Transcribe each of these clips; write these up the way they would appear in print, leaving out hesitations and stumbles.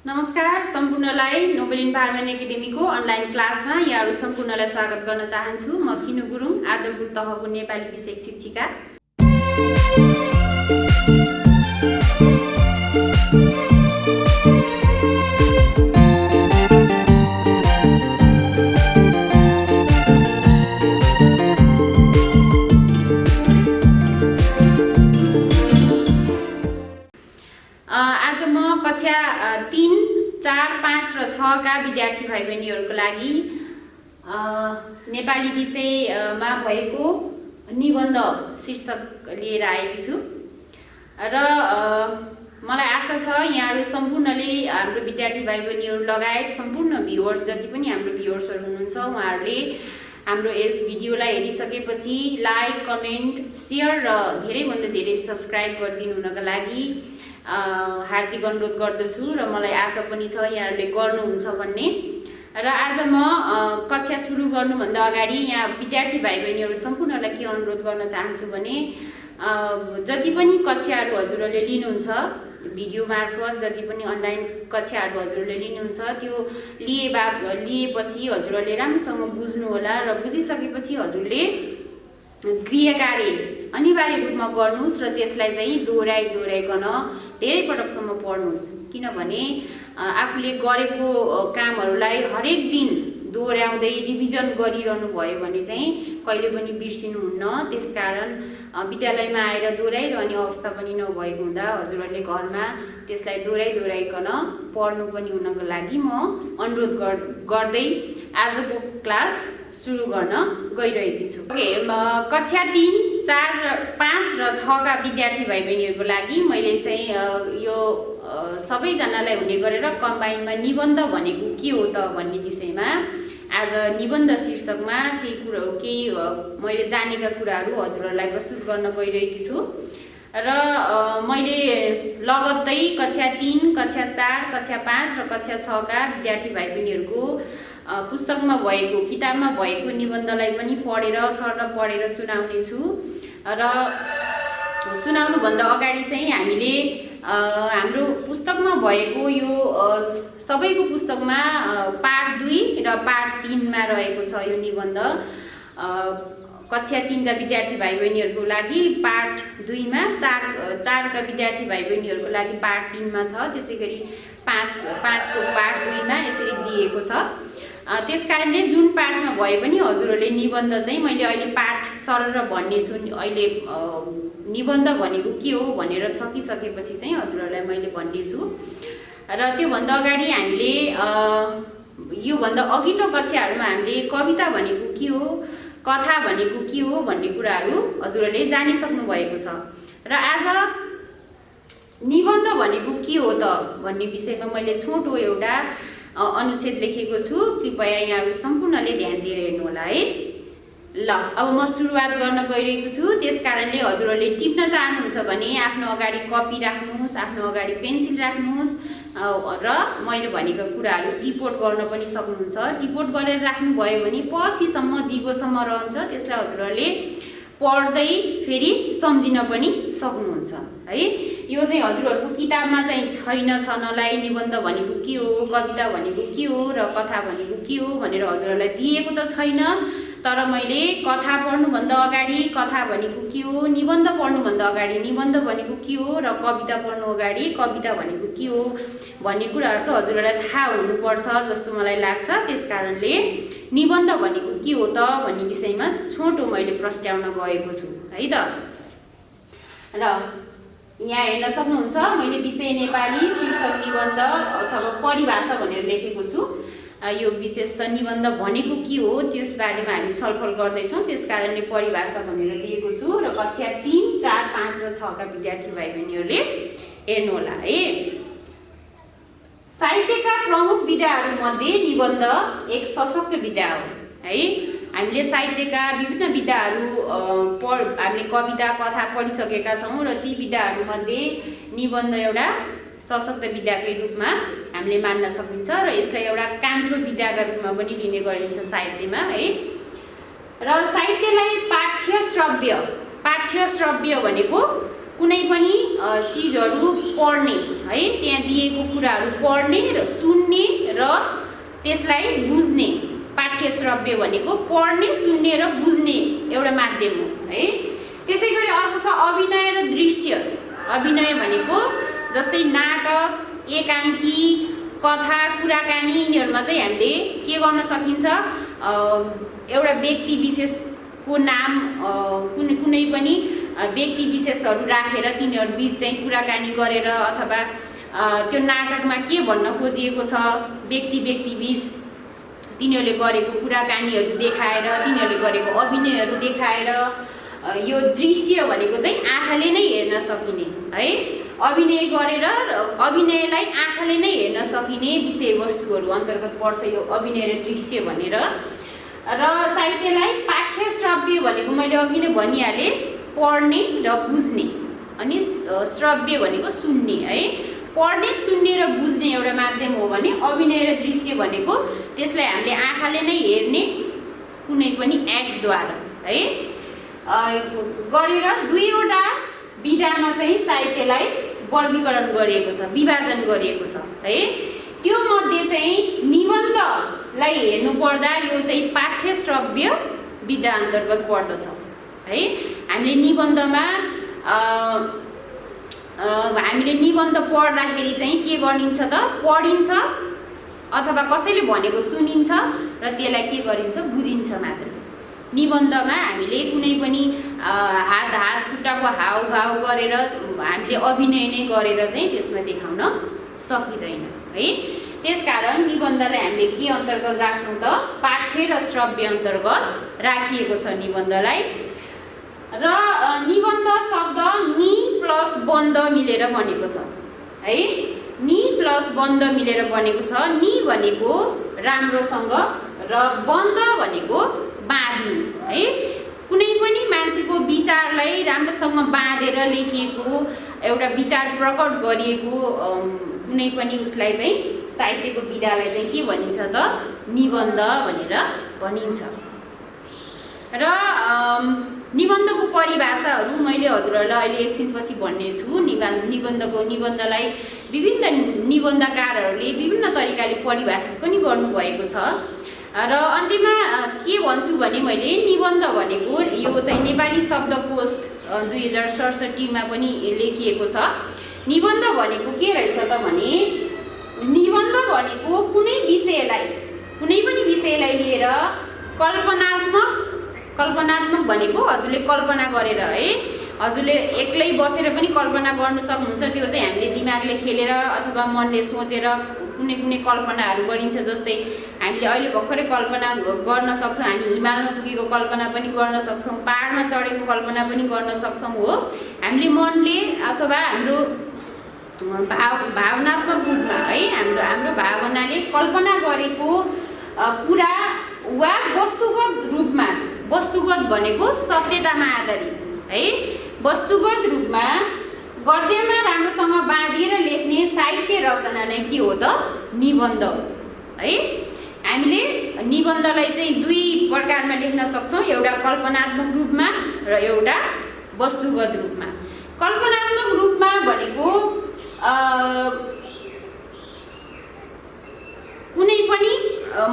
नमस्कार सम्पूर्णलाई Nobel environment एकाडेमीको online क्लासमा यहाँहरू सम्पूर्णलाई स्वागत गर्न चाहन्छु। म किनु गुरुङ, आदरपुर तहको नेपाली विषय शिक्षिका। आज म कक्षा 3, 4, 5 र 6 का विद्यार्थी भाइ बहिनीहरूको लागि नेपाली विषयमा भएको निबन्ध शीर्षक लिएर आएकी छु र मलाई आशा छ यहाँहरू सम्पूर्णले हाम्रो विद्यार्थी भाइ बहिनीहरू लगायत सम्पूर्ण भ्युअर्स जति पनि हाम्रो भ्युअर्सहरू हुनुहुन्छ उहाँहरूले हाम्रो यस भिडियोलाई हेरिसकेपछि लाइक, कमेन्ट, सेयर र धेरैभन्दा धेरै सब्स्क्राइब गरिदिनु हुनका लागि हार्दिक अनुरोध गर्दछु र मलाई आशा पनि छ यहाँहरूले गर्नुहुन्छ भन्ने। र आज म कक्षा सुरु गर्नुभन्दा अगाडि यहाँ विद्यार्थी भाइ बहिनीहरू सम्पूर्णलाई के अनुरोध गर्न चाहन्छु भने जति पनि कक्षाहरू हजुरहरूले लिनुहुन्छ भिडियो मार्फत जति पनि अनलाइन कक्षाहरू हजुरहरूले लिनुहुन्छ त्यो लिएपछि हजुरहरूले राम्रोसँग बुझ्नु होला र बुझिसकेपछि हजुरले गृह कार्य अनिवार्य रूपमा गर्नुहोस् र त्यसलाई चाहिँ दोहोऱ्याइकन धेरै पटकसम्म पढ्नुहोस्। किनभने आफूले गरेको कामहरूलाई हरेक दिन दोहोऱ्याउँदै रिभिजन गरिरहनु भयो भने चाहिँ कहिले पनि बिर्सिनुहुन्न। त्यसकारण विद्यालयमा आएर दोहोऱ्याइरहने अवस्था पनि नभएको हुँदा हजुरहरूले घरमा त्यसलाई दोहोऱ्याइकन पढ्नु पनि हुनको लागि म अनुरोध गर्दै आजको क्लास सुरु गर्न गइरहेकी छु। कक्षा 3, 4, 5 र 6 का विद्यार्थी भाइ बहिनीहरूको लागि मैले चाहिँ यो सबैजनालाई हुने गरेर कम्बाइनमा निबन्ध भनेको के हो त भन्ने विषयमा आज निबन्ध शीर्षकमा केही मैले जानेका कुराहरू हजुरहरूलाई प्रस्तुत गर्न गइरहेकी छु र मैले लगत्तै कक्षा 3, कक्षा 4, कक्षा 5 र कक्षा 6 का विद्यार्थी भाइ बहिनीहरूको पुस्तकमा भएको किताबमा भएको निबन्धलाई पनि सरल पढेर सुनाउने छु र सुनाउनुभन्दा अगाडि चाहिँ हामीले हाम्रो पुस्तकमा भएको यो सबैको पुस्तकमा पाठ 2 र पाठ 3 मा रहेको छ यो निबन्ध। कक्षा 3 का विद्यार्थी भाइ बहिनीहरूको लागि पाठ 2 मा, 4 का विद्यार्थी भाइ बहिनीहरूको लागि पाठ 3 मा छ, त्यसैगरी 5 को पाठ 2 मा यसरी दिएको छ। त्यसकारणले जुन पाठमा भए पनि हजुरहरूले निबन्ध चाहिँ मैले अहिले पाठ सरल भन्ने छु। अहिले निबन्ध भनेको के हो भनेर सकिसकेपछि चाहिँ हजुरहरूलाई मैले भन्ने छु र त्योभन्दा अगाडि हामीले योभन्दा अघिल्लो कक्षाहरूमा हामीले कविता भनेको के हो, कथा भनेको के हो भन्ने कुराहरू हजुरहरूले जानिसक्नु भएको छ र आज निबन्ध भनेको के हो त भन्ने विषयमा मैले छोटो एउटा अनुच्छेद लेखेको छु। कृपया यहाँहरू सम्पूर्णले ध्यान दिएर हेर्नु होला है। ल अब म सुरुवात गर्न गइरहेको छु। त्यसकारणले हजुरहरूले टिप्न चाहनुहुन्छ भने आफ्नो अगाडि कपी राख्नुहोस्, आफ्नो अगाडि पेन्सिल राख्नुहोस् र मैले भनेको कुराहरू टिपोट गर्न पनि सक्नुहुन्छ। टिपोट गरेर राख्नुभयो भने पछिसम्म दिगोसम्म रहन्छ, त्यसलाई हजुरहरूले पढ्दै फेरि सम्झिन पनि सक्नुहुन्छ है। यो चाहिँ हजुरहरूको किताबमा चाहिँ छनलाई निबन्ध भनेको के हो, कविता भनेको के हो र कथा भनेको के हो भनेर हजुरहरूलाई दिएको त छैन। तर मैले कथा पढ्नुभन्दा अगाडि कथा भनेको के हो, निबन्ध पढ्नुभन्दा अगाडि निबन्ध भनेको के हो र कविता पढ्नु अगाडि कविता भनेको के हो भन्ने कुराहरू त हजुरहरूलाई थाहा हुनुपर्छ जस्तो मलाई लाग्छ। त्यसकारणले निबन्ध भनेको के हो त भन्ने विषयमा छोटो मैले प्रस्ट्याउन गएको छु है त। र यहाँ हेर्न सक्नुहुन्छ मैले विषय नेपाली शीर्षक निबन्ध अथवा परिभाषा भनेर लेखेको छु। यो विशेष त निबन्ध भनेको के हो त्यस बारेमा हामी छलफल गर्दैछौँ, त्यसकारणले परिभाषा भनेर दिएको छु र कक्षा 3, 4, 5 र 6 का विद्यार्थी भाइ बहिनीहरूले हेर्नु होला है। साहित्यका प्रमुख विधाहरूमध्ये निबन्ध एक सशक्त विधा हो है। हामीले साहित्यका विभिन्न विधाहरू हामीले कविता, कथा पढिसकेका छौँ र ती विधाहरूमध्ये निबन्ध एउटा सशक्त विधाकै रूपमा हामीले मान्न सकिन्छ र यसलाई एउटा कान्छो विधाका रूपमा पनि लिने गरिन्छ साहित्यमा है। र साहित्यलाई पाठ्य श्रव्य भनेको कुनै पनि चीजहरू पढ्ने है त्यहाँ दिएको कुराहरू पढ्ने र सुन्ने र त्यसलाई बुझ्ने। पाठ्य श्रव्य भनेको पढ्ने सुन्ने र बुझ्ने एउटा माध्यम हो है। त्यसै गरी अर्को छ अभिनय र दृश्य। अभिनय भनेको जस्तै नाटक, एकाङ्की, कथा, कुराकानी यिनीहरूमा चाहिँ हामीले के गर्न सकिन्छ, एउटा व्यक्ति विशेषको नाम कुनै पनि व्यक्ति विशेषहरू राखेर तिनीहरू बिच चाहिँ कुराकानी गरेर अथवा त्यो नाटकमा के भन्न खोजिएको छ व्यक्ति बिच तिनीहरूले गरेको कुराकानीहरू देखाएर, तिनीहरूले गरेको अभिनयहरू देखाएर, यो दृश्य भनेको चाहिँ आँखाले नै हेर्न सकिने है। अभिनय गरेर अभिनयलाई आँखाले नै हेर्न सकिने विषयवस्तुहरू अन्तर्गत पर्छ यो अभिनय र दृश्य भनेर। र साहित्यलाई पाठ्य श्रव्य भनेको मैले अघि नै भनिहालेँ, पढ्ने र बुझ्ने, अनि श्रव्य भनेको सुन्ने है। पढ्ने सुन्ने र बुझ्ने एउटा माध्यम हो भने अभिनय र दृश्य भनेको त्यसलाई हामीले आँखाले नै हेर्ने कुनै पनि एक्टद्वारा है गरेर दुईवटा विधामा चाहिँ साहित्यलाई वर्गीकरण गरिएको छ, विभाजन गरिएको छ है। त्यो मध्ये चाहिँ निबन्धलाई हेर्नु पर्दा यो चाहिँ पाठ्य श्रव्य विधा अन्तर्गत पर्दछ है। हामीले निबन्ध पढ्दाखेरि चाहिँ के गरिन्छ त, पढिन्छ अथवा कसैले भनेको सुनिन्छ र त्यसलाई के गरिन्छ, बुझिन्छ मात्र। निबन्धमा हामीले कुनै पनि हात खुट्टाको हावभाव गरेर हामीले अभिनय नै गरेर चाहिँ त्यसमा देखाउन सकिँदैन है। त्यसकारण निबन्धलाई हामीले के अन्तर्गत राख्छौँ त, पाठ्य र श्रव्य अन्तर्गत राखिएको छ निबन्धलाई। र निबन्ध शब्द नि प्लस बन्ध मिलेर बनेको छ है। नि प्लस बन्ध मिलेर बनेको छ। नि भनेको राम्रोसँग र बन्ध भनेको बाँध्नु है। कुनै पनि मान्छेको विचारलाई राम्रोसँग बाँधेर लेखिएको, एउटा विचार प्रकट गरिएको कुनै पनि उसलाई चाहिँ साहित्यको विधालाई चाहिँ के भनिन्छ त, निबन्ध भनेर भनिन्छ। र निबन्धको परिभाषाहरू मैले हजुरहरूलाई अहिले एकछिनपछि भन्ने छु। निबन्धलाई विभिन्न निबन्धकारहरूले विभिन्न तरिकाले परिभाषित पनि गर्नुभएको छ। र अन्त्यमा के भन्छु भने मैले निबन्ध भनेको यो चाहिँ नेपाली शब्दकोश 2067 मा पनि लेखिएको छ। निबन्ध भनेको के रहेछ त भने, निबन्ध भनेको कुनै पनि विषयलाई लिएर कल्पनात्मक भनेको हजुरले कल्पना गरेर है, हजुरले एक्लै बसेर पनि कल्पना गर्न सक्नुहुन्छ। त्यो चाहिँ हामीले दिमागले खेलेर अथवा मनले सोचेर कुनै कल्पनाहरू गरिन्छ। जस्तै हामीले अहिले भर्खरै कल्पना गर्न सक्छौँ, हामी हिमालमा पुगेको कल्पना पनि गर्न सक्छौँ, पहाडमा चढेको कल्पना पनि गर्न सक्छौँ हो। हामीले मनले अथवा हाम्रो भावनात्मक रूपमा है, हाम्रो भावनाले कल्पना गरेको कुरा वा वस्तुगत भनेको सत्यतामा आधारित है, वस्तुगत रूपमा गद्यमा राम्रोसँग बाँधिएर लेख्ने साहित्य रचना नै के हो त, निबन्ध है। हामीले निबन्धलाई चाहिँ दुई प्रकारमा लेख्न सक्छौँ, एउटा कल्पनात्मक रूपमा र एउटा वस्तुगत रूपमा। कल्पनात्मक रूपमा भनेको कुनै पनि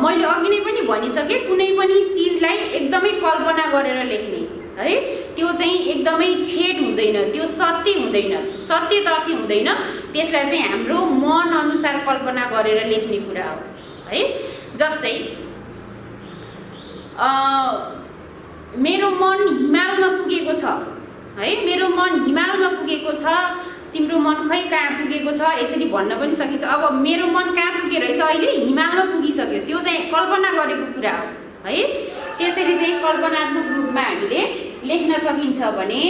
मैले अघि नै पनि भनिसकेँ, कुनै पनि चिजलाई एकदमै कल्पना गरेर लेख्ने है, त्यो चाहिँ एकदमै ठेट हुँदैन, त्यो सत्य हुँदैन, सत्य तथ्य हुँदैन। त्यसलाई चाहिँ हाम्रो मन अनुसार कल्पना गरेर लेख्ने कुरा हो है। जस्तै मेरो मन हिमालमा पुगेको छ है, मेरो मन हिमालमा पुगेको छ, तिम्रो मन खै कहाँ पुगेको छ, यसरी भन्न पनि सकिन्छ। अब मेरो मन कहाँ पुगेको रहेछ, अहिले हिमालमा पुगिसक्यो, त्यो चाहिँ कल्पना गरेको कुरा हो है। त्यसरी चाहिँ कल्पनात्मक रूपमा हामीले लेख्न सकिन्छ भने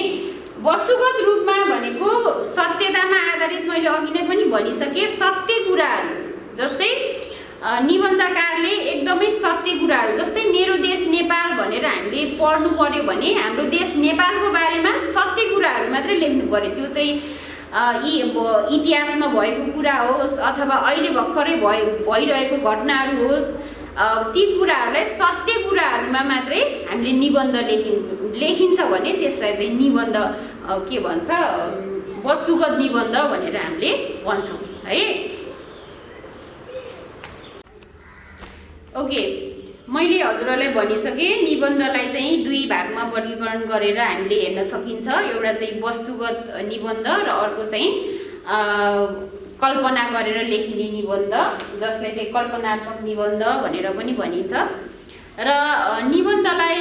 वस्तुगत रूपमा भनेको सत्यतामा आधारित, मैले अघि नै पनि भनिसकेँ, सत्य कुराहरू। जस्तै निबन्धकारले एकदमै सत्य कुराहरू, जस्तै मेरो देश नेपाल भनेर हामीले पढ्नु पर्यो भने हाम्रो देश नेपालको बारेमा सत्य कुराहरू मात्रै लेख्नु पर्यो। त्यो चाहिँ इतिहासमा भएको कुरा होस् अथवा अहिले भर्खरै भइरहेको घटनाहरू होस्, ती कुराहरूलाई सत्य कुराहरूमा मात्रै हामीले निबन्ध लेखिन्छ भने त्यसलाई चाहिँ निबन्ध के भन्छ, वस्तुगत निबन्ध भनेर हामीले भन्छौँ है। ओके, मैले हजुरहरूलाई भनिसकेँ निबन्धलाई चाहिँ दुई भागमा वर्गीकरण गरेर हामीले हेर्न सकिन्छ। एउटा चाहिँ वस्तुगत निबन्ध र अर्को चाहिँ कल्पना गरेर लेखिने निबन्ध, जसलाई चाहिँ कल्पनात्मक निबन्ध भनेर पनि भनिन्छ। र निबन्धलाई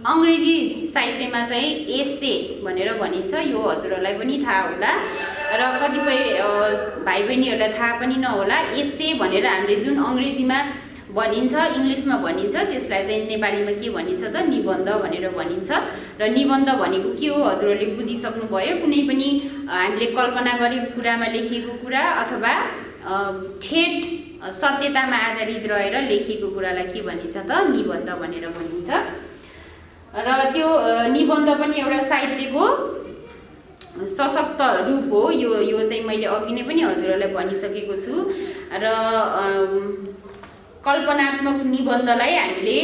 अङ्ग्रेजी साहित्यमा चाहिँ एस्से भनेर भनिन्छ। यो हजुरहरूलाई पनि थाहा होला र कतिपय भाइ बहिनीहरूलाई थाहा पनि नहोला। एस्से भनेर हामीले जुन अङ्ग्रेजीमा भनिन्छ, इङ्ग्लिसमा भनिन्छ, त्यसलाई चाहिँ नेपालीमा के भनिन्छ त निबन्ध भनेर भनिन्छ। र निबन्ध भनेको के हो हजुरहरूले बुझिसक्नुभयो। कुनै पनि हामीले कल्पना गरेको कुरामा लेखिएको कुरा अथवा ठेट सत्यतामा आधारित रहेर लेखिएको कुरालाई के भनिन्छ त निबन्ध भनेर भनिन्छ। र त्यो निबन्ध पनि एउटा साहित्यको सशक्त रूप हो। यो चाहिँ मैले अघि नै पनि हजुरहरूलाई भनिसकेको छु। र कल्पनात्मक निबन्धलाई हामीले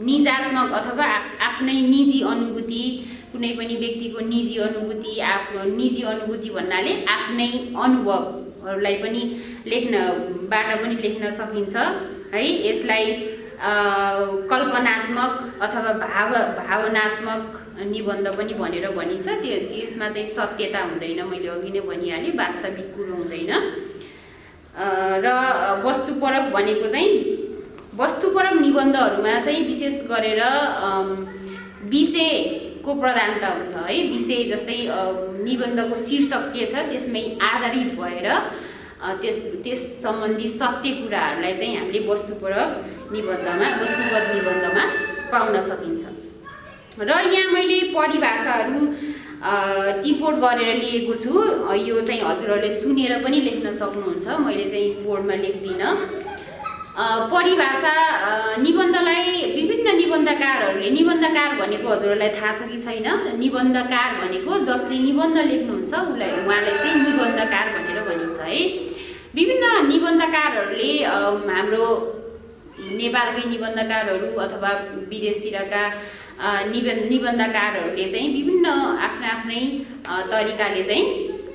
निजात्मक अथवा आफ्नै निजी अनुभूति, कुनै पनि व्यक्तिको निजी अनुभूति, आफ्नो निजी अनुभूति भन्नाले आफ्नै अनुभवहरूलाई पनि लेख्नबाट पनि लेख्न सकिन्छ है। यसलाई कल्पनात्मक अथवा भावनात्मक निबन्ध पनि भनेर भनिन्छ। त्यसमा चाहिँ सत्यता हुँदैन, मैले अघि नै भनिहालेँ, वास्तविक कुरो हुँदैन। र वस्तुपरक भनेको चाहिँ वस्तुपरक निबन्धहरूमा चाहिँ विशेष गरेर विषयको प्रधानता हुन्छ है। विषय जस्तै निबन्धको शीर्षक के छ त्यसमै आधारित भएर त्यस सम्बन्धी सत्य कुराहरूलाई चाहिँ हामीले वस्तुगत निबन्धमा पाउन सकिन्छ। र यहाँ मैले परिभाषाहरू टिपोट गरेर लिएको छु। यो चाहिँ हजुरहरूले सुनेर पनि लेख्न सक्नुहुन्छ, मैले चाहिँ बोर्डमा लेख्दिनँ। परिभाषा निबन्धलाई विभिन्न निबन्धकारहरूले, निबन्धकार भनेको हजुरहरूलाई थाहा छ कि छैन? निबन्धकार भनेको जसले निबन्ध लेख्नुहुन्छ उहाँलाई चाहिँ निबन्धकार भनेर भनिन्छ है। विभिन्न निबन्धकारहरूले हाम्रो नेपालकै निबन्धकारहरू अथवा विदेशतिरका निबन्धकारहरूले चाहिँ विभिन्न आफ्नै तरिकाले चाहिँ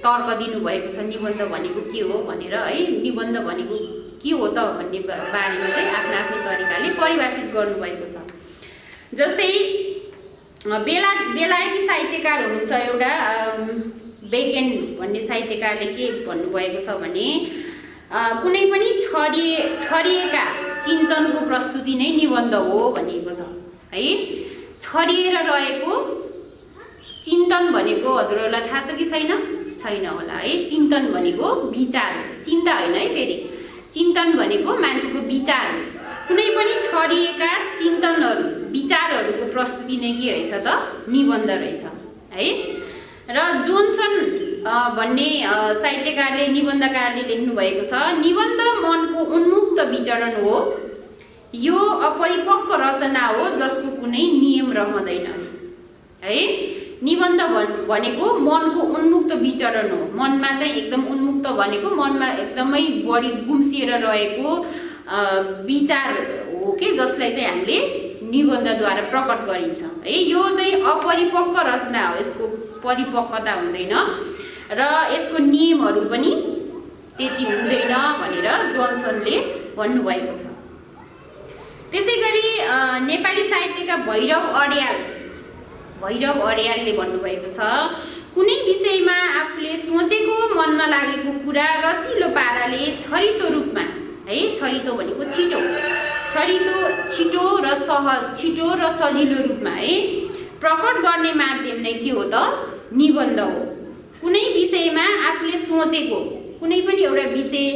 तर्क दिनुभएको छ निबन्ध भनेको के हो भनेर है। निबन्ध भनेको के हो त भन्ने बारेमा चाहिँ आफ्नै तरिकाले परिभाषित गर्नुभएको छ। जस्तै बेलायती साहित्यकार हुनुहुन्छ एउटा बेकेन भन्ने साहित्यकारले के भन्नुभएको छ भने कुनै पनि छरिएका चिन्तनको प्रस्तुति नै निबन्ध हो भनिएको छ है। छरिएर रहेको चिन्तन भनेको हजुरहरूलाई थाहा छ कि छैन? छैन होला है। चिन्तन भनेको विचार हो, चिन्ता होइन है। फेरि चिन्तन भनेको मान्छेको विचार हो। कुनै पनि छरिएका चिन्तनहरू, विचारहरूको प्रस्तुति नै के रहेछ त निबन्ध रहेछ है। र जोन्सन भन्ने साहित्यकारले, निबन्धकारले लेख्नुभएको छ, निबन्ध मनको उन्मुक्त विचरण हो। यो अपरिपक्व रचना हो जसको कुनै नियम रहँदैन है। निबन्ध भनेको मनको उन्मुक्त विचरण हो। मनमा चाहिँ एकदम उन्मुक्त भनेको मनमा एकदमै बढी गुम्सिएर रहेको विचार हो कि जसलाई चाहिँ हामीले निबन्धद्वारा प्रकट गरिन्छ है। यो चाहिँ अपरिपक्व रचना हो, यसको परिपक्वता हुँदैन र यसको नियमहरू पनि त्यति हुँदैन भनेर जोन्सनले भन्नुभएको छ। त्यसै गरी नेपाली साहित्यका भैरव अर्यालले भन्नुभएको छ, कुनै विषयमा आफूले सोचेको मनमा लागेको कुरा रसिलो पाराले छरितो रूपमा है, छरितो भनेको छिटो र सहज, छिटो र सजिलो रूपमा है प्रकट गर्ने माध्यम नै के हो त निबन्ध हो। कुनै विषयमा आफूले सोचेको, कुनै पनि एउटा विषय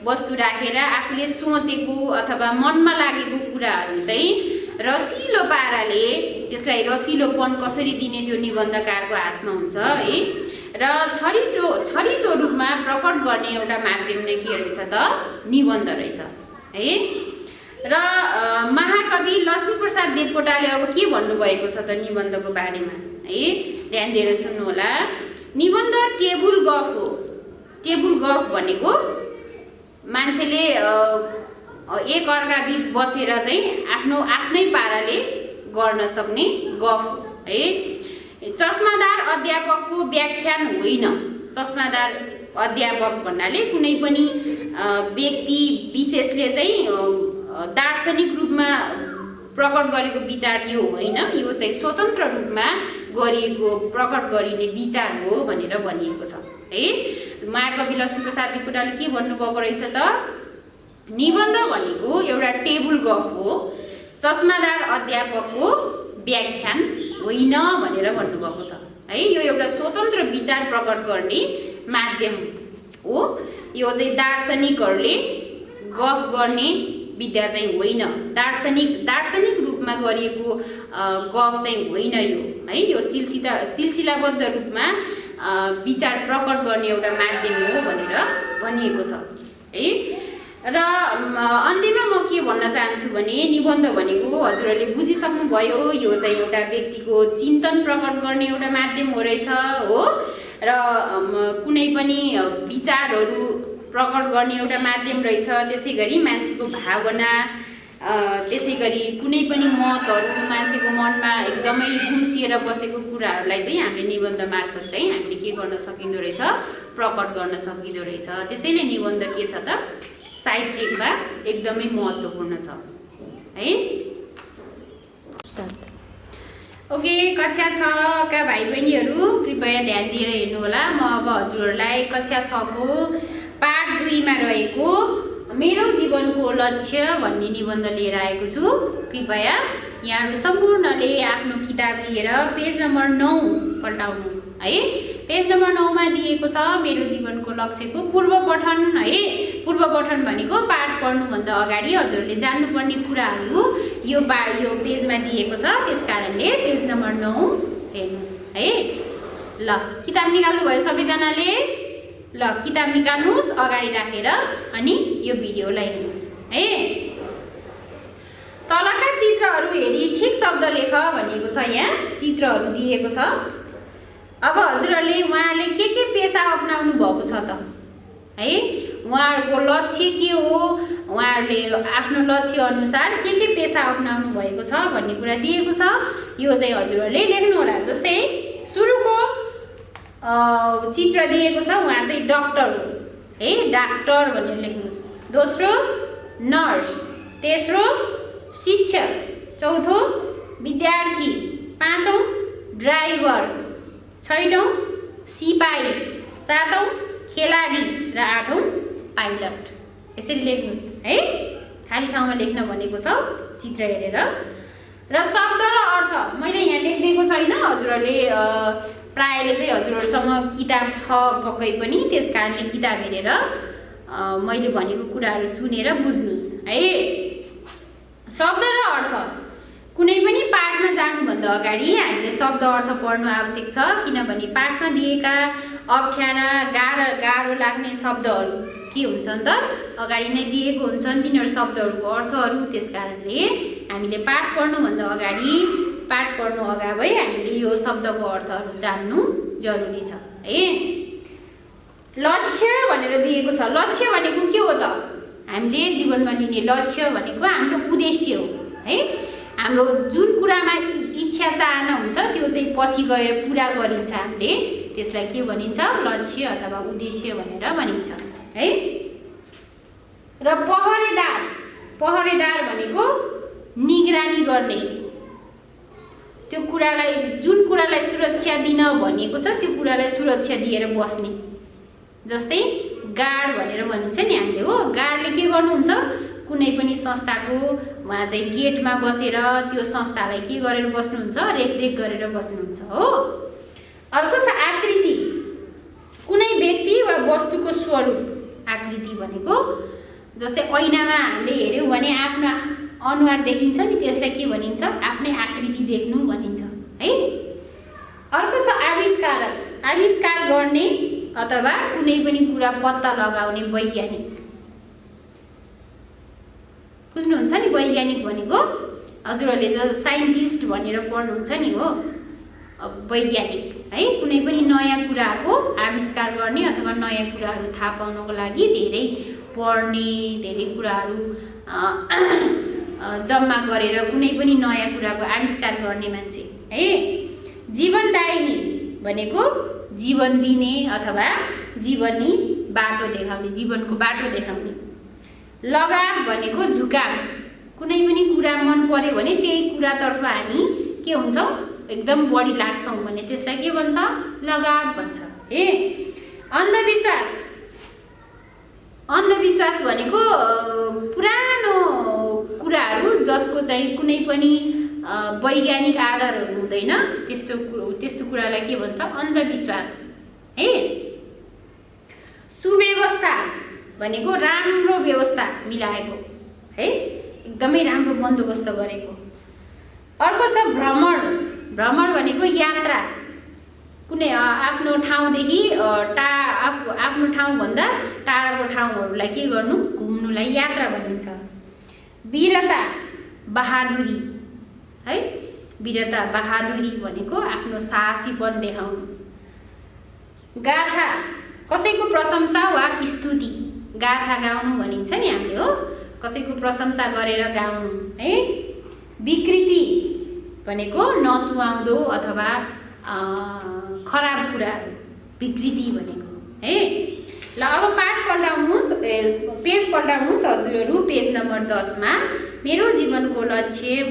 वस्तु राखेर आफूले सोचेको अथवा मनमा लागेको कुराहरू चाहिँ रसिलो पाराले, त्यसलाई रसिलोपन कसरी दिने त्यो निबन्धकारको हातमा हुन्छ है। र छरितो रूपमा प्रकट गर्ने एउटा माध्यम नै के रहेछ त निबन्ध रहेछ है। र महाकवि लक्ष्मीप्रसाद देवकोटाले अब के भन्नुभएको छ त निबन्धको बारेमा है, ध्यान दिएर सुन्नुहोला। निबन्ध टेबुल गफ हो। टेबुल गफ भनेको मान्छेले एक अर्का बीच बसेर चाहिँ आफ्नै पाराले गर्न सक्ने गफ है। चस्मादार अध्यापकको व्याख्यान होइन। चस्मादार अध्यापक भन्नाले कुनै पनि व्यक्ति विशेषले चाहिँ दार्शनिक रूपमा प्रकट गरेको विचार यो होइन, यो चाहिँ स्वतन्त्र रूपमा गरिएको प्रकट गरिने विचार हो भनेर भनिएको छ है। महाकवि लक्ष्मीप्रसाद देवकोटाले के भन्नुभएको रहेछ त, निबन्ध भनेको एउटा टेबल गफ हो, चस्मादार अध्यापकको व्याख्यान होइन भनेर भन्नुभएको छ है। यो एउटा स्वतन्त्र विचार प्रकट गर्ने माध्यम हो। यो चाहिँ दार्शनिकहरूले गफ गर्ने विद्या चाहिँ होइन, दार्शनिक रूपमा गरिएको गफ चाहिँ होइन यो है। यो सिलसिलाबद्ध रूपमा विचार प्रकट गर्ने एउटा माध्यम हो भनेर भनिएको छ है। र अन्त्यमा म के भन्न चाहन्छु भने निबन्ध भनेको हजुरहरूले बुझिसक्नुभयो, यो चाहिँ एउटा व्यक्तिको चिन्तन प्रकट गर्ने एउटा माध्यम हो रहेछ हो, र कुनै पनि विचारहरू प्रकट गर्ने एउटा माध्यम रहेछ। त्यसै गरी मान्छेको भावना, त्यसै गरी कुनै पनि मतहरू मान्छेको मनमा एकदमै गुम्सिएर बसेको कुराहरूलाई चाहिँ हामीले निबन्ध मार्फत चाहिँ हामीले के गर्न सकिँदो रहेछ, प्रकट गर्न सकिँदो रहेछ। त्यसैले निबन्ध के छ त, साहित्यमा एकदमै महत्त्वपूर्ण छ है। ओके, कक्षा 6 का भाइ बहिनीहरू कृपया ध्यान दिएर हेर्नुहोला। म अब हजुरहरूलाई कक्षा 6 को पाठ 2 मा रहेको मेरो जीवनको लक्ष्य भन्ने निबन्ध लिएर आएको छु। कृपया यहाँहरू सम्पूर्णले आफ्नो किताब लिएर पेज नम्बर 9 पल्टाउनुहोस् है। पेज नम्बर 9 मा दिएको छ मेरो जीवनको लक्ष्यको पूर्व पठन है। पूर्व पठन भनेको पाठ पढ्नुभन्दा अगाडि हजुरले जान्नुपर्ने कुराहरू यो पेजमा दिएको छ। त्यसकारणले पेज नम्बर 9 हेर्नुहोस् है। ल, किताब निकाल्नु भयो सबैजनाले? ल, किताब निकाल्नुहोस् अगाडि राखेर अनि यो भिडियोलाई हेर्नुहोस् है। तलका चित्रहरू हेरी ठिक शब्द लेख भनेको छ। यहाँ चित्रहरू दिएको छ। अब हजुरहरूले उहाँहरूले के पेसा अपनाउनु भएको छ त है। उहाँहरूको लक्ष्य के हो, उहाँहरूले आफ्नो लक्ष्य अनुसार के पेसा अपनाउनु भएको छ भन्ने कुरा दिएको छ। यो चाहिँ हजुरहरूले लेख्नु होला। जस्तै सुरुको चित्र दिएको छ, उहाँ चाहिँ डक्टर हो है, डाक्टर भनेर लेख्नुहोस्। दोस्रो नर्स, तेस्रो शिक्षक, चौथो विद्यार्थी, पाँचौं ड्राइभर, छैटौं सिपाही, सातौं खेलाडी र आठौं पाइलट। यसरी लेख्नुहोस् है। खाली ठाउँमा लेख्न भनेको छ चित्र हेरेर। र शब्द र अर्थ मैले यहाँ लेखिदिएको छैन। हजुरहरूले प्रायले चाहिँ हजुरहरूसँग किताब छ पक्कै पनि, त्यसकारणले किताब हेरेर मैले भनेको कुराहरू सुनेर बुझ्नुहोस् है। शब्द र अर्थ कुनै पनि पाठमा जानुभन्दा अगाडि हामीले शब्द अर्थ पढ्नु आवश्यक छ। किनभने पाठमा दिएका अप्ठ्यारा गाह्रो लाग्ने शब्दहरू के हुन्छन् त, अगाडि नै दिएको हुन्छन् तिनीहरू शब्दहरूको अर्थहरू। त्यसकारणले हामीले पाठ पढ्नुभन्दा अगाडि, पाठ पढ्नु अगावै हामीले यो शब्दको अर्थहरू जान्नु जरुरी छ है। लक्ष्य भनेर दिएको छ। लक्ष्य भनेको के हो त? हामीले जीवनमा लिने लक्ष्य भनेको हाम्रो उद्देश्य हो है। हाम्रो जुन कुरामा इच्छा चाहना हुन्छ त्यो चाहिँ पछि गएर पुरा गरिन्छ। हामीले त्यसलाई के भनिन्छ? लक्ष्य अथवा उद्देश्य भनेर भनिन्छ है। र पहरेदार भनेको निगरानी गर्ने, त्यो कुरालाई, जुन कुरालाई सुरक्षा दिन भनिएको छ त्यो कुरालाई सुरक्षा दिएर बस्ने। जस्तै गार्ड भनेर भनिन्छ नि हामीले हो। गार्डले के गर्नुहुन्छ? कुनै पनि संस्थाको उहाँ चाहिँ गेटमा बसेर त्यो संस्थालाई के गरेर बस्नुहुन्छ? रेखदेख गरेर बस्नुहुन्छ हो। अर्को छ आकृति। कुनै व्यक्ति वा वस्तुको स्वरूप। आकृति भनेको जस्तै ऐनामा हामीले हेर्यौँ भने आफ्नो अनुहार देखिन्छ नि, त्यसलाई के भनिन्छ? आफ्नै आकृति देख्नु भनिन्छ है। अर्को छ आविष्कारक। आविष्कार गर्ने अथवा कुनै पनि कुरा पत्ता लगाउने वैज्ञानिक। बुझ्नुहुन्छ नि? वैज्ञानिक भनेको हजुरहरूले जो साइन्टिस्ट भनेर पढ्नुहुन्छ नि हो, वैज्ञानिक है। कुनै पनि नयाँ कुराको आविष्कार गर्ने अथवा नयाँ कुराहरू थाहा पाउनको लागि धेरै पढ्ने, धेरै कुराहरू जम्मा गरेर कुनै पनि नयाँ कुराको आविष्कार गर्ने मान्छे है। जीवनदायिनी भनेको जीवन दिने अथवा जीवनी बाटो देखाउने, जीवनको बाटो देखाउने। लगाव भनेको झुकाव, कुनै पनि कुरा मन पर्यो भने त्यही कुरातर्फ हामी के हुन्छौँ, एकदम बढी लाग्छौँ भने त्यसलाई के भन्छ, लगाव भन्छ। अन्धविश्वास, अन्धविश्वास भनेको पुरानो कुराहरू जसको चाहिँ कुनै पनि वैज्ञानिक आधारहरू हुँदैन, त्यस्तो कुरालाई के भन्छ, अन्धविश्वास। सुव्यवस्था भनेको राम्रो व्यवस्था मिलाएको, एकदमै राम्रो बन्दोबस्त गरेको। अर्को छ भ्रमण, भ्रमण भनेको यात्रा, कुनै आफ्नो ठाउँदेखि आफ्नो ठाउँभन्दा टाढाको ठाउँहरूलाई के गर्नु, घुम्नुलाई यात्रा भनिन्छ। वीरता, बहादुरी, वीरता बहादुरी भनेको आफ्नो साहसीपन देखाउनु। गाथा, कसैको प्रशंसा वा स्तुति, गाथा गाउनु भनिन्छ नि हामीले, हो, कसैको प्रशंसा गरेर गाउनु। विकृति भनेको नसुहाउँदो अथवा खराब कुराहरू, विकृति भनेको। ल अब पाठ पल्टाउनुहोस्, पेज पल्टाउनुहोस् हजुरहरू, पेज नम्बर 10 मा मेरो जीवनको लक्ष्य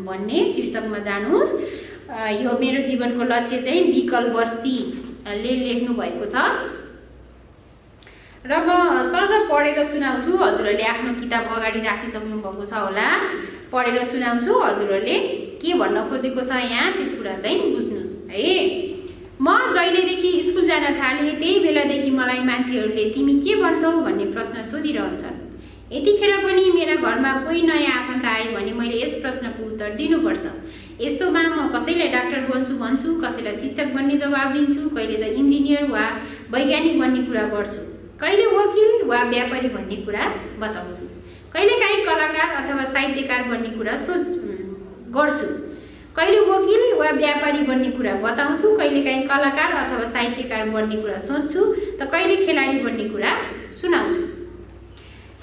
भन्ने शीर्षकमा जानुहोस्। यो मेरो जीवनको लक्ष्य चाहिँ विकल बस्तीले लेख्नु भएको छ र म सरल पढेर सुनाउँछु। हजुरहरूले आफ्नो किताब अगाडि राखिसक्नु भएको छ होला, पढेर सुनाउँछु। हजुरहरूले के भन्न खोजेको छ यहाँ त्यो कुरा चाहिँ बुझ्नुहोस्। म जहिलेदेखि स्कुल जान थालेँ त्यही बेलादेखि मलाई मान्छेहरूले तिमी के भन्छौ भन्ने प्रश्न सोधिरहन्छन्। यतिखेर पनि मेरा घरमा कोही नयाँ आफन्त आयो भने मैले यस प्रश्नको उत्तर दिनुपर्छ। यस्तोमा म कसैलाई डाक्टर बन्छु भन्छु, कसैलाई शिक्षक बन्ने जवाब दिन्छु, कहिले त इन्जिनियर वा वैज्ञानिक बन्ने कुरा गर्छु, कहिले वकिल वा व्यापारी भन्ने कुरा बताउँछु, कहिलेकाहीँ कलाकार अथवा साहित्यकार बन्ने कुरा गर्छु, कहिले वकिल वा व्यापारी बन्ने कुरा बताउँछु, कहिलेकाहीँ कलाकार अथवा साहित्यकार बन्ने कुरा सोच्छु, त कहिले खेलाडी बन्ने कुरा सुनाउँछु,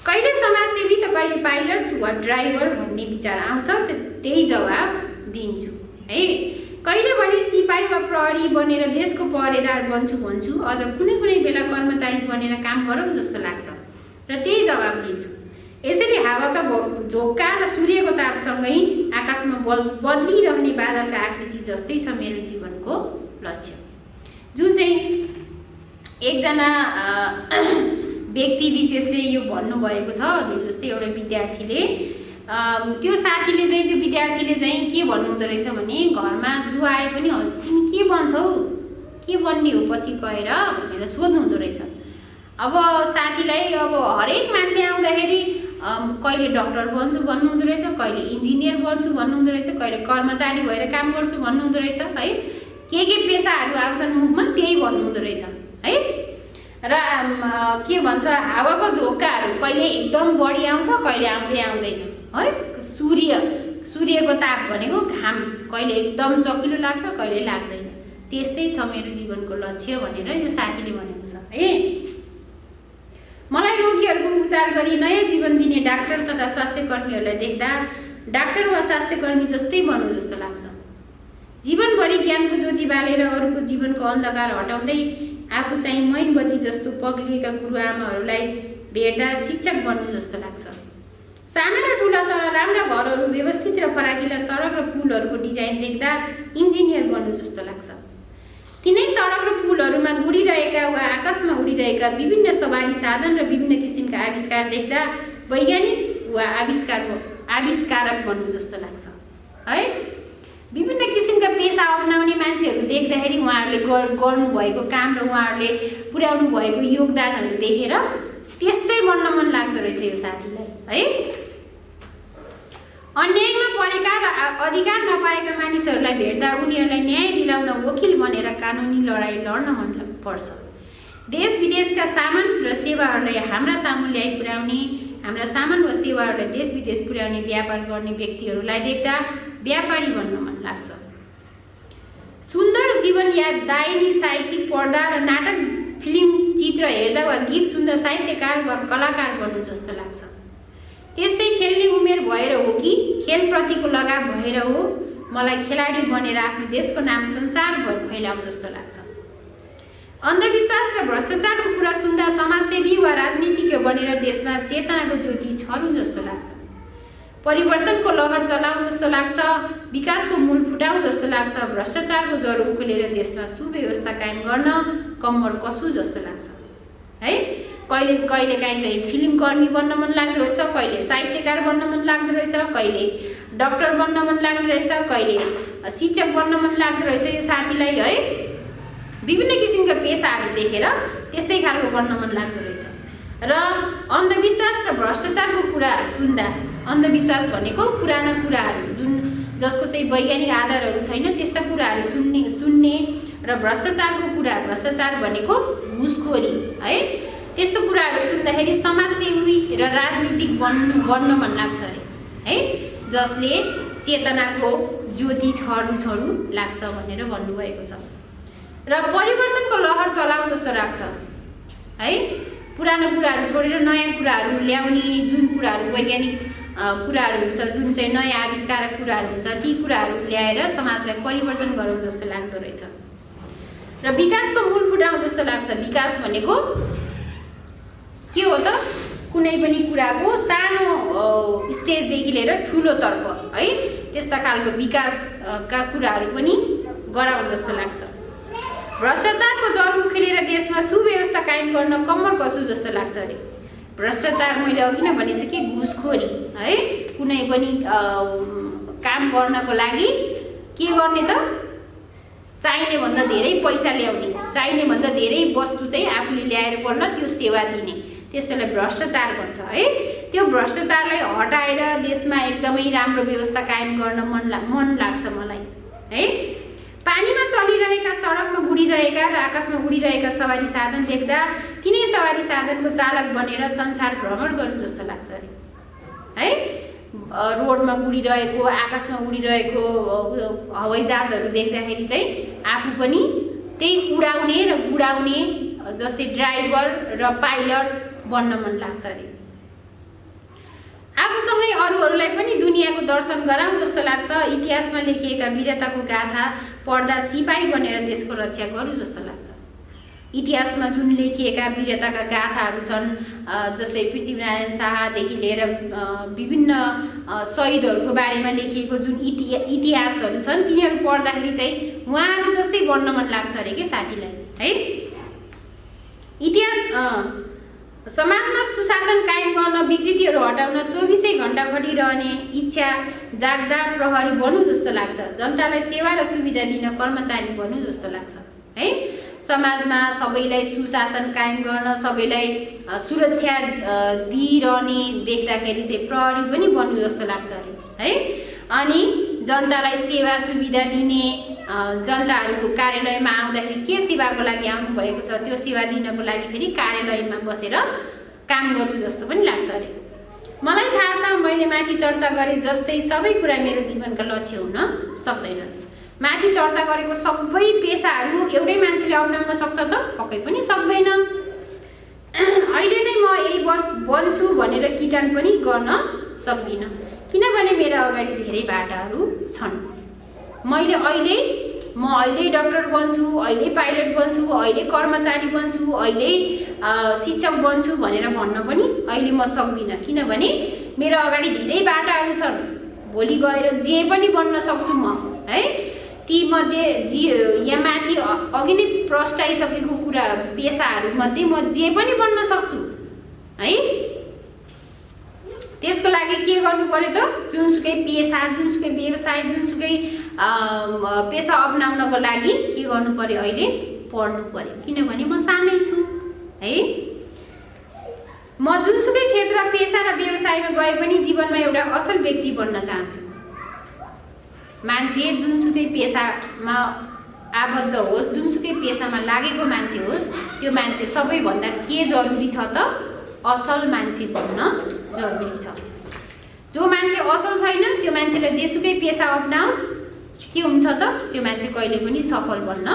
कहिले समाजसेवी त कहिले पाइलट वा ड्राइभर भन्ने विचार आउँछ, त्यही जवाब दिन्छु। कहिले भने सिपाही वा प्रहरी बनेर देशको पहरेदार बन्छु भन्छु, अझ कुनै कुनै बेला कर्मचारी बनेर काम गरौँ जस्तो लाग्छ र त्यही जवाब दिन्छु। यसरी हावाका झोक्का र सूर्यको तापसँगै आकाशमा बदलिरहने बादलका आकृति जस्तै छ मेरो जीवनको लक्ष्य। जुन चाहिँ एकजना व्यक्ति विशेषले यो भन्नुभएको छ, हजुर जस्तै एउटा विद्यार्थीले, त्यो साथीले चाहिँ, त्यो विद्यार्थीले चाहिँ के भन्नुहुँदो रहेछ भने घरमा जो आए पनि तिमी के बन्छौ, के बन्ने हो पछि गएर भनेर सोध्नुहुँदो रहेछ। अब साथीलाई अब हरेक मान्छे आउँदाखेरि कहिले डक्टर बन्छु भन्नुहुँदो रहेछ, कहिले इन्जिनियर बन्छु भन्नुहुँदो रहेछ, कहिले कर्मचारी भएर काम गर्छु भन्नुहुँदो रहेछ, के पेसाहरू आउँछन् मुखमा त्यही भन्नुहुँदो रहेछ। र के भन्छ, हावाको झोक्काहरू कहिले एकदम बढी आउँछ, कहिले आउँदैन, सूर्यको ताप भनेको घाम कहिले एकदम चकिलो लाग्छ, कहिले लाग्दैन। त्यस्तै छ मेरो जीवनको लक्ष्य भनेर यो साथीले भनेको छ। मलाई रोगीहरूको उपचार गरी नयाँ जीवन दिने डाक्टर तथा स्वास्थ्य कर्मीहरूलाई देख्दा डाक्टर वा स्वास्थ्य कर्मी जस्तै बन्नु जस्तो लाग्छ। जीवनभरि ज्ञानको ज्योति बालेर अरूको जीवनको अन्धकार हटाउँदै आफू चाहिँ मैनबत्ती जस्तो पग्लिएका गुरुआमाहरूलाई भेट्दा शिक्षक बन्नु जस्तो लाग्छ। साना र ठुला तर राम्रा घरहरू, व्यवस्थित र फराकिला सडक र पुलहरूको डिजाइन देख्दा इन्जिनियर बन्नु जस्तो लाग्छ। तिनै सडक र पुलहरूमा गुडिरहेका वा आकाशमा उडिरहेका विभिन्न सवारी साधन र विभिन्न किसिमका आविष्कार देख्दा वैज्ञानिक वा आविष्कारक बन्नु जस्तो लाग्छ। विभिन्न किसिमका पेसा अपनाउने मान्छेहरू देख्दाखेरि उहाँहरूले गर्नुभएको काम र उहाँहरूले पुर्याउनु भएको योगदानहरू देखेर त्यस्तै बन्न मन लाग्दो रहेछ यो साथीलाई। अन्यायमा परेका र अधिकार नपाएका मानिसहरूलाई भेट्दा उनीहरूलाई न्याय दिलाउन वकिल बनेर कानुनी लडाइँ लड्न मन पर्छ। देश विदेशका सामान र सेवाहरूलाई हाम्रा सामु ल्याइ पुर्याउने, हाम्रा सामान वा सेवाहरूलाई देश विदेश पुर्याउने व्यापार गर्ने व्यक्तिहरूलाई देख्दा व्यापारी बन्न मन लाग्छ। सुन्दर जीवन याददायिनी साहित्यिक पर्दा र नाटक, फिल्म, चित्र हेर्दा वा गीत सुन्दा साहित्यकार वा कलाकार बन्नु जस्तो लाग्छ। त्यस्तै खेल्ने उमेर भएर हो कि खेलप्रतिको लगाव भएर हो, मलाई खेलाडी बनेर आफ्नो देशको नाम संसारभर फैलाउँ जस्तो लाग्छ। अन्धविश्वास र भ्रष्टाचारको कुरा सुन्दा समाजसेवी वा राजनीतिज्ञ बनेर देशमा चेतनाको ज्योति छरौँ जस्तो लाग्छ। परिवर्तनको लहर चलाउँ जस्तो लाग्छ, विकासको मूल फुटाउँ जस्तो लाग्छ, भ्रष्टाचारको जरो उखेलेर देशमा सुव्यवस्था कायम गर्न कम्मर कसु जस्तो लाग्छ है। कहिलेकाहीँ चाहिँ फिल्मकर्मी बन्न मन लाग्दो रहेछ, कहिले साहित्यकार बन्न मन लाग्दो रहेछ, कहिले डक्टर बन्न मन लाग्दो रहेछ, कहिले शिक्षक बन्न मन लाग्दो रहेछ। यो साथीलाई है विभिन्न किसिमका पेसाहरू देखेर त्यस्तै खालको बन्न मन लाग्दो रहेछ। र अन्धविश्वास र भ्रष्टाचारको कुरा सुन्दा, अन्धविश्वास भनेको पुराना कुराहरू जसको चाहिँ वैज्ञानिक आधारहरू छैन त्यस्ता कुराहरू सुन्ने र भ्रष्टाचार भनेको घुसखोरी है, त्यस्तो कुराहरू सुन्दाखेरि समाजसेवी र राजनीतिक बन्न मन लाग्छ अरे है, जसले चेतनाको ज्योति छरु लाग्छ भनेर भन्नुभएको छ। र परिवर्तनको लहर चलाउँ जस्तो लाग्छ है, पुरानो कुराहरू छोडेर नयाँ कुराहरू ल्याउने, जुन कुराहरू वैज्ञानिक कुराहरू हुन्छ, जुन चाहिँ नयाँ आविष्कारक कुराहरू हुन्छ, ती कुराहरू ल्याएर समाजलाई परिवर्तन गराउँ जस्तो लाग्दो रहेछ। र विकासको मूल फुटाउँ जस्तो लाग्छ। विकास भनेको के हो त? कुनै पनि कुराको सानो स्टेजदेखि लिएर ठुलोतर्फ है, त्यस्ता खालको विकासका कुराहरू पनि गराउँ जस्तो लाग्छ। भ्रष्टाचारको जरो उखेलेर देशमा सुव्यवस्था कायम गर्न कम्मर कसु जस्तो लाग्छ अरे। भ्रष्टाचार मैले अघि नै भनिसकेँ, घुसखोरी है। कुनै पनि काम गर्नको लागि के गर्ने त? चाहिने भन्दा धेरै पैसा ल्याउने, चाहिने भन्दा धेरै वस्तु चाहिँ आफूले ल्याएर पर्न त्यो सेवा दिने, त्यसैलाई भ्रष्टाचार भन्छ है। त्यो भ्रष्टाचारलाई हटाएर देशमा एकदमै राम्रो व्यवस्था कायम गर्न मन लाग्छ मलाई है। पानीमा चलिरहेका, सडकमा गुडिरहेका र आकाशमा उडिरहेका सवारी साधन देख्दा तिनै सवारी साधनको चालक बनेर संसार भ्रमण गरौँ जस्तो लाग्छ अरे है। रोडमा गुडिरहेको, आकाशमा उडिरहेको हवाईजहाजहरू देख्दाखेरि चाहिँ आफू पनि त्यही उडाउने र गुडाउने, जस्तै ड्राइभर र पाइलट बन्न मन लाग्छ अरे। आफूसँगै अरूहरूलाई पनि दुनियाँको दर्शन गराउँ जस्तो लाग्छ। इतिहासमा लेखिएका वीरताको गाथा पढ्दा सिपाही बनेर देशको रक्षा गरौँ जस्तो लाग्छ। इतिहासमा जुन लेखिएका वीरताका गाथाहरू छन्, जस्तै पृथ्वीनारायण शाहदेखि लिएर विभिन्न शहीदहरूको बारेमा लेखिएको जुन इतिहासहरू छन्, तिनीहरू पढ्दाखेरि चाहिँ उहाँहरू जस्तै बन्न मन लाग्छ अरे के साथीलाई है। इतिहास समाजमा सुशासन कायम गर्न, विकृतिहरू हटाउन 24 घण्टा खटिरहने इच्छा जाग्दा प्रहरी बन्नु जस्तो लाग्छ। जनतालाई सेवा र सुविधा दिन कर्मचारी बन्नु जस्तो लाग्छ है। समाजमा सबैलाई सुशासन कायम गर्न, सबैलाई सुरक्षा दिइरहने देख्दाखेरि चाहिँ प्रहरी पनि बन्नु जस्तो लाग्छ अरे है। अनि जनतालाई सेवा सुविधा दिने, जनताहरू कार्यालयमा आउँदाखेरि के सेवाको लागि आउनुभएको छ त्यो सेवा दिनको लागि फेरि कार्यालयमा बसेर काम गर्नु जस्तो पनि लाग्छ अरे। मलाई थाहा छ मैले माथि चर्चा गरेँ जस्तै सबै कुरा मेरो जीवनका लक्ष्य हुन सक्दैनन्। माथि चर्चा गरेको सबै पेसाहरू एउटै मान्छेले अपनाउन सक्छ त? पक्कै पनि सक्दैन। अहिले नै म यही बन्छु भनेर किटान पनि गर्न सक्दिनँ, किनभने मेरो अगाडि धेरै बाटाहरू छन्। म अहिले डक्टर बन्छु, अहिले पाइलट बन्छु, अहिले कर्मचारी बन्छु, अहिले शिक्षक बन्छु भनेर भन्न पनि अहिले म सक्दिनँ, किनभने मेरो अगाडि धेरै बाटाहरू छन्। भोलि गएर जे पनि बन्न सक्छु म है। ती मध्ये यहाँ माथि अघि नै प्रस्ताइसकेको कुरा पेसाहरूमध्ये म जे पनि बन्न सक्छु है। त्यसको लागि के गर्नु पर्यो त? जुनसुकै पेसा, जुनसुकै व्यवसाय, जुनसुकै पेसा अपनाउनको लागि के गर्नु पर्यो? अहिले पढ्नु पर्यो, किनभने म सानै छु है। म जुनसुकै क्षेत्र, पेसा र व्यवसायमा गए पनि जीवनमा एउटा असल व्यक्ति बन्न चाहन्छु। मान्छे जुनसुकै पेसामा आबद्ध होस्, जुनसुकै पेसामा लागेको मान्छे होस्, त्यो मान्छे सबैभन्दा के जरुरी छ त? असल मान्छे बन्न जरुरी छ। जो मान्छे असल छैन त्यो मान्छेले जेसुकै पेसा अपनाओस् के हुन्छ त? त्यो मान्छे कहिले पनि सफल बन्न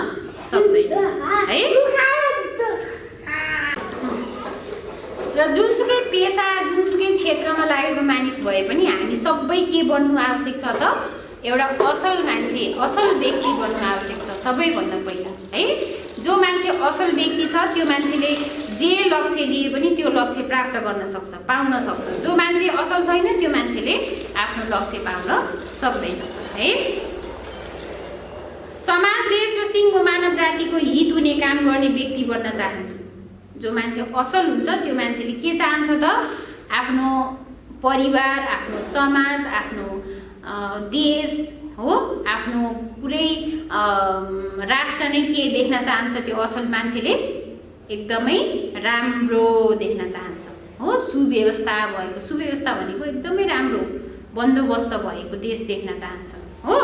सक्दैन है। र जुनसुकै पेसा, जुनसुकै क्षेत्रमा लागेको मानिस भए पनि हामी सबै के बन्नु आवश्यक छ त? एउटा असल मान्छे, असल व्यक्ति बन्नु आवश्यक छ सबैभन्दा पहिला है। जो मान्छे असल व्यक्ति छ त्यो मान्छेले जे लक्ष्य लिए पनि त्यो लक्ष्य प्राप्त गर्न सक्छ, पाउन सक्छ। जो मान्छे असल छैन त्यो मान्छेले आफ्नो लक्ष्य पाउन सक्दैन है। समाज, देश र सिङ्गो मानव जातिको हित हुने काम गर्ने व्यक्ति बन्न चाहन्छु। जो मान्छे असल हुन्छ त्यो मान्छेले के चाहन्छ त, आफ्नो परिवार, आफ्नो समाज, आफ्नो देश हो, आफ्नो पुरै राष्ट्र नै के देख्न चाहन्छ त्यो असल मान्छेले, एकदमै राम्रो देख्न चाहन्छ हो। सुव्यवस्था भएको, सुव्यवस्था भनेको एकदमै राम्रो बन्दोबस्त भएको देश देख्न चाहन्छ हो।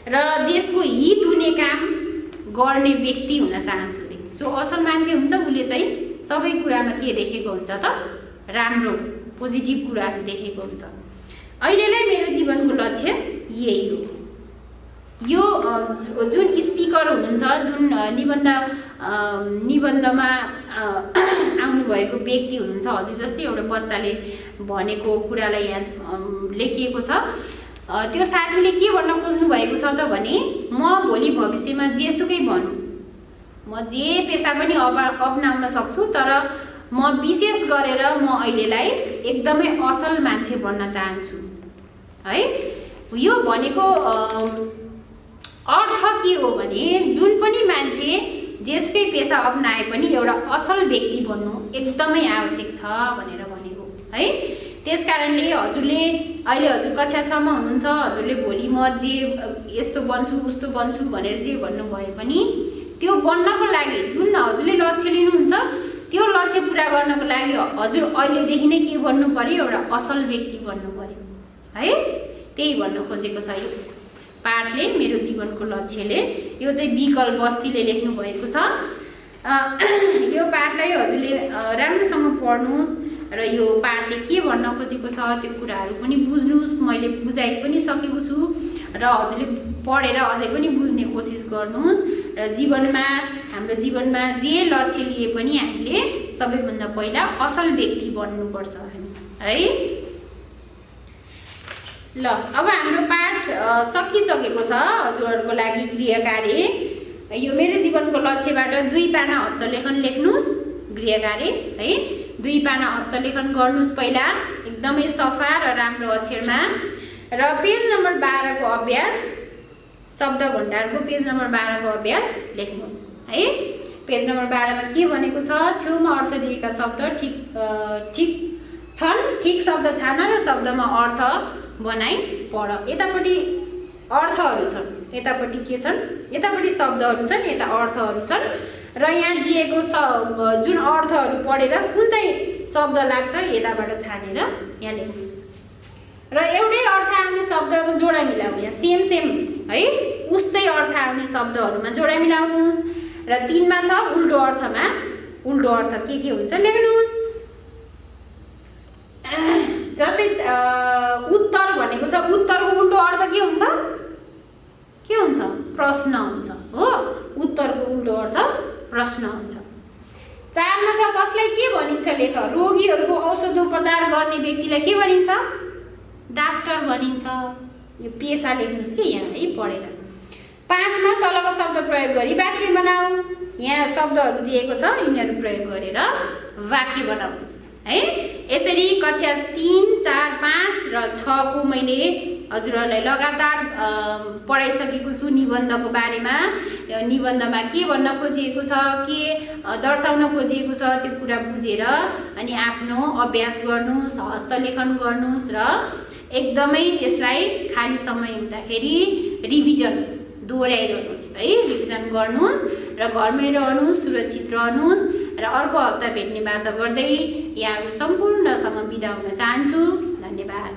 र देशको हित हुने काम गर्ने व्यक्ति हुन चाहन्छु नि। जो असल मान्छे हुन्छ उसले चाहिँ सबै कुरामा के देखेको हुन्छ त, राम्रो पोजिटिभ कुराहरू देखेको हुन्छ। अहिलेलाई मेरो जीवनको लक्ष्य यही हो। यो जुन स्पिकर हुनुहुन्छ, जुन निबन्धमा आउनुभएको व्यक्ति हुनुहुन्छ, हजुर जस्तै एउटा बच्चाले भनेको कुरालाई यहाँ लेखिएको छ। त्यो साथीले के भन्न खोज्नु भएको छ त भने, म भोलि भविष्यमा जेसुकै भनौँ, म जे पेसा पनि अपनाउन सक्छु, तर म विशेष गरेर म अहिलेलाई एकदमै असल मान्छे बन्न चाहन्छु है। यो भनेको अर्थ के हो भने, जुन पनि मान्छे जेसुकै पेसा अपनाए पनि एउटा असल व्यक्ति बन्नु एकदमै आवश्यक छ भनेर भनेको है। त्यसकारणले हजुरले अहिले हजुर कक्षा 6 मा हुनुहुन्छ, हजुरले भोलि म जे यस्तो बन्छु उस्तो बन्छु भनेर जे भन्नुभए पनि त्यो बन्नको लागि जुन हजुरले लक्ष्य लिनुहुन्छ त्यो लक्ष्य पुरा गर्नको लागि हजुर अहिलेदेखि नै के बन्नु पर्यो, एउटा असल व्यक्ति बन्नु पर्यो है। त्यही भन्न खोजेको छ यो पाठले, मेरो जीवनको लक्ष्यले। यो चाहिँ विकल बस्तीले लेख्नु भएको छ। यो पाठलाई हजुरले राम्रोसँग पढ्नुहोस् र यो पाठले के भन्न खोजेको छ त्यो कुराहरू पनि बुझ्नुहोस्। मैले बुझाइ पनि सकेको छु र हजुरले पढेर अझै पनि बुझ्ने कोसिस गर्नुहोस्। र जीवनमा, हाम्रो जीवनमा जे लक्ष्य लिए पनि हामीले सबैभन्दा पहिला असल व्यक्ति बन्नुपर्छ है। ल, अब हाम्रो पाठ सकिसकेको छ। हजुरहरूको लागि गृह कार्य, यो मेरो जीवनको लक्ष्यबाट 2 पाना हस्तलेखन लेख्नुहोस्। गृह कार्य है, 2 पाना हस्तलेखन गर्नुहोस् पहिला, एकदमै सफा र राम्रो अक्षरमा। र पेज नम्बर 12 को अभ्यास, शब्द भण्डारको पेज नम्बर 12 को अभ्यास लेख्नुहोस् है। पेज नम्बर 12 मा के भनेको छ, छेउमा अर्थ दिएका शब्द ठिक छन्, ठिक शब्द छान र शब्दमा अर्थ बनाई पढ। यतापट्टि अर्थहरू छन्, यतापट्टि के छन्, यतापट्टि शब्दहरू छन्, यता अर्थहरू छन्। र यहाँ दिएको जुन अर्थहरू पढेर कुन चाहिँ शब्द लाग्छ यताबाट छानेर यहाँ लेख्नुहोस्। र एउटै अर्थ आउने शब्दहरू जोडा मिलाउनु, यहाँ सेम है, उस्तै अर्थ आउने शब्दहरूमा जोडा मिलाउनुहोस्। र 3 मा छ उल्टो अर्थमा, उल्टो अर्थ के हुन्छ लेख्नुहोस्। जस्तै उत्तर भनेको छ, उत्तरको उल्टो अर्थ के हुन्छ, के हुन्छ, प्रश्न हुन्छ हो। उत्तरको उल्टो अर्थ प्रश्न हुन्छ। 4 मा छ कसलाई के भनिन्छ लेख, रोगीहरूको औषधोपचार गर्ने व्यक्तिलाई के भनिन्छ, डाक्टर भनिन्छ। यो पेसा लेख्नुहोस् कि यहाँ है पढेर। 5 मा तलको शब्द प्रयोग गरी वाक्य बनाऊ। यहाँ शब्दहरू दिएको छ, यिनीहरू प्रयोग गरेर वाक्य बनाउनुहोस् है। यसरी कक्षा 3, 4, 5 र 6 को मैले हजुरहरूलाई लगातार पढाइसकेको छु निबन्धको बारेमा। निबन्धमा के भन्न खोजिएको छ, के दर्शाउन खोजिएको छ त्यो कुरा बुझेर अनि आफ्नो अभ्यास गर्नुहोस्, हस्तलेखन गर्नुहोस् र एकदमै त्यसलाई खाली समय हुँदाखेरि रिभिजन दोहोऱ्याइरहनुहोस् है। रिभिजन गर्नुहोस् र घरमै रहनुहोस्, सुरक्षित रहनुहोस्। र अर्को हप्ता भेट्ने बाचा गर्दै यहाँहरू सम्पूर्णसँग बिदा हुन चाहन्छु। धन्यवाद।